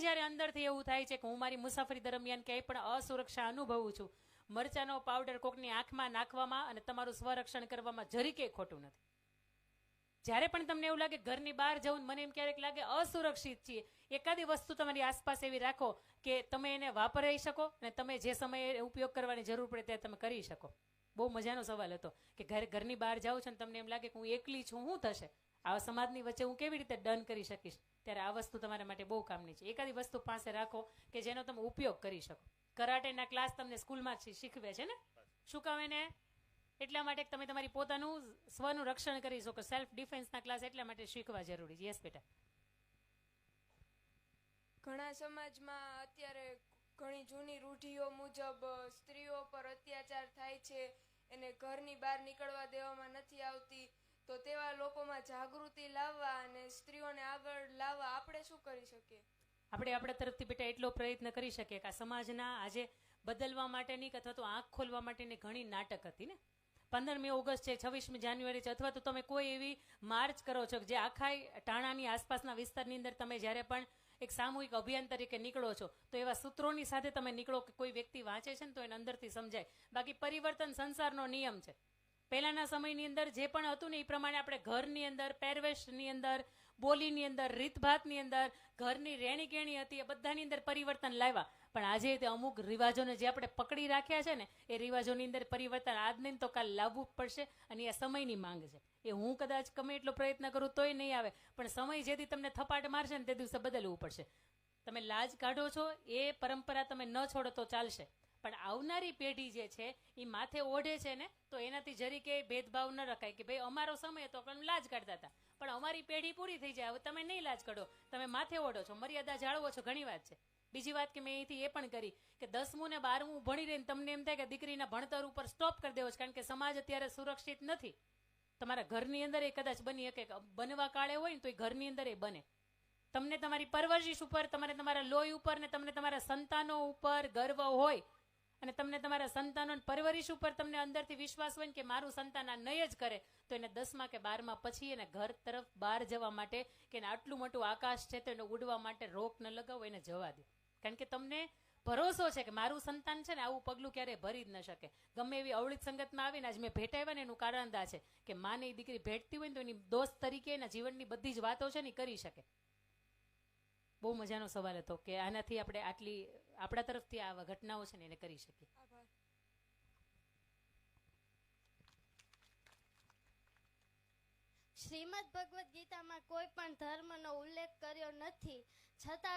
જ્યારે અંદરથી એવું થાય છે કે હું મારી મુસાફરી દરમિયાન ક્યાંય પણ અસુરક્ષા અનુભવું છું, મરચાનો પાવડર કોકની આંખમાં નાખવામાં અને તમારું સ્વરક્ષણ કરવામાં જરીકે ખોટું નથી. જ્યારે પણ તમને એવું લાગે ઘરની બહાર જવું, મને એમ ક્યારેક લાગે અસુરક્ષિત છીએ, એકાદી વસ્તુ તમારી આસપાસ એવી રાખો કે તમે એને વાપરી શકો અને તમે જે સમયે ઉપયોગ કરવાની જરૂર પડે ત્યારે તમે કરી શકો. બહુ મજાનો સવાલ હતો કે ઘરની બહાર જાઉં છું ને તમને એમ લાગે કે હું એકલી છું, શું થશે, આ સમાજની વચ્ચે હું કેવી રીતે ડન કરી શકીશ, ત્યારે આ વસ્તુ તમારા માટે બહુ કામની છે. એકાદી વસ્તુ પાસે રાખો કે જેનો તમે ઉપયોગ કરી શકો. કરાટેના ક્લાસ તમને સ્કૂલમાં શીખવે છે ને, શું કામ એને? એટલા માટે તમે તમારી પોતાનું સ્વનું રક્ષણ કરી શકો. સેલ્ફ ડિફેન્સના ક્લાસ એટલા માટે શીખવા જરૂરી છે. યસ બેટા. ઘણા સમાજમાં અત્યારે ઘણી જૂની રૂઢિઓ મુજબ સ્ત્રીઓ પર અત્યાચાર થાય છે, એને ઘરની બહાર નીકળવા દેવામાં નથી આવતી. તો તેવા લોકોમાં જાગૃતિ લાવવા અને સ્ત્રીઓને આગળ લાવવા આપણે શું કરી શકીએ? આપણે આપણા તરફથી બેટા એટલો પ્રયત્ન કરી શકીએ કે આ સમાજના આજે બદલવા માટેની અથવા તો આંખ ખોલવા માટેની ઘણી નાટક હતી ને. 15મી ઓગસ્ટ છે, 26મી જાન્યુઆરી છે, અથવા તો તમે કોઈ એવી માર્ચ કરો છો જે આખા ટાણાની આસપાસના વિસ્તારની અંદર તમે જ્યારે પણ એક સામૂહિક અભિયાન તરીકે નીકળો છો તો એવા સૂત્રોની સાથે તમે નીકળો કે કોઈ વ્યક્તિ વાંચે છે ને તો એને અંદરથી સમજાય. બાકી પરિવર્તન સંસારનો નિયમ છે. પહેલાના સમયની અંદર જે પણ હતું ને એ પ્રમાણે આપણે ઘરની અંદર, પહેરવેશની અંદર, બોલીની અંદર, રીતભાતની અંદર, ઘરની રહેણી કેણી હતી, એ બધાની અંદર પરિવર્તન લાવ્યા. પણ આજે તે અમુક રિવાજોને જે આપણે પકડી રાખ્યા છે ને એ રિવાજોની અંદર પરિવર્તન આજ નહીં તો કાલ લાવવું જ પડશે. અને એ સમયની માંગ છે. એ હું કદાચ ગમે એટલો પ્રયત્ન કરું તોય નહીં આવે, પણ સમય જેથી તમને થપાટ મારશે ને તે દિવસે બદલવું પડશે. તમે લાજ કાઢો છો એ પરંપરા તમે ન છોડો તો ચાલશે, પણ આવનારી પેઢી જે છે એ માથે ઓઢે છે ને તો એનાથી જરીકે ભેદભાવ ન રખાય કે ભાઈ અમારો સમય હતો પણ લાજ કાઢતા હતા, પણ અમારી પેઢી પૂરી થઈ જાય, હવે તમે નહીં લાજ કાઢો, તમે માથે ઓઢો છો, મર્યાદા જાળવો છો. ઘણી વાત છે. બીજી વાત કે મેં અહીંથી એ પણ કરી કે 10મું ને 12મું ભણી રહીને તમને એમ થાય કે દીકરીના ભણતર ઉપર સ્ટોપ કરી દેવો છે, કારણ કે સમાજ અત્યારે સુરક્ષિત નથી. તમારા ઘરની અંદર એ કદાચ બની શકે, બનવા કાળે હોય ને તો એ ઘરની અંદર એ બને. તમને તમારી પરવરિશ ઉપર, તમારે તમારા લોહી ઉપર ને તમને તમારા સંતાનો ઉપર ગર્વ હોય અને તમને તમારા સંતાનો પરવરિશ ઉપર તમને અંદરથી વિશ્વાસ હોય ને કે મારું સંતાન આ નહીં જ કરે, તો એને 10મા કે 12મા પછી એને ઘર તરફ બહાર જવા માટે કે એને આટલું મોટું આકાશ છે તો એને ઉડવા માટે રોક ન લગાવો, એને જવા દો. કારણ કે તમને ભરોસો છે કે મારું સંતાન છે ને આવું પગલું ક્યારેય ભરી જ ન શકે. ગમે એવી અવળિત સંગતમાં આવીને આજ મેં ભેટાવ્યા ને એનું કારણ આ છે કે માને એ દીકરી ભેટતી હોય ને તો એની દોસ્ત તરીકે એના જીવનની બધી જ વાતો છે ને કરી શકે. બહુ મજાનો સવાલ હતો કે આનાથી આપણે આટલી આપણા તરફથી આવા ઘટનાઓ છે ને એને કરી શકીએ. શ્રીમદ ભગવદ્ ગીતામાં કોઈ પણ ધર્મનો ઉલ્લેખ કર્યો નથી, છતાં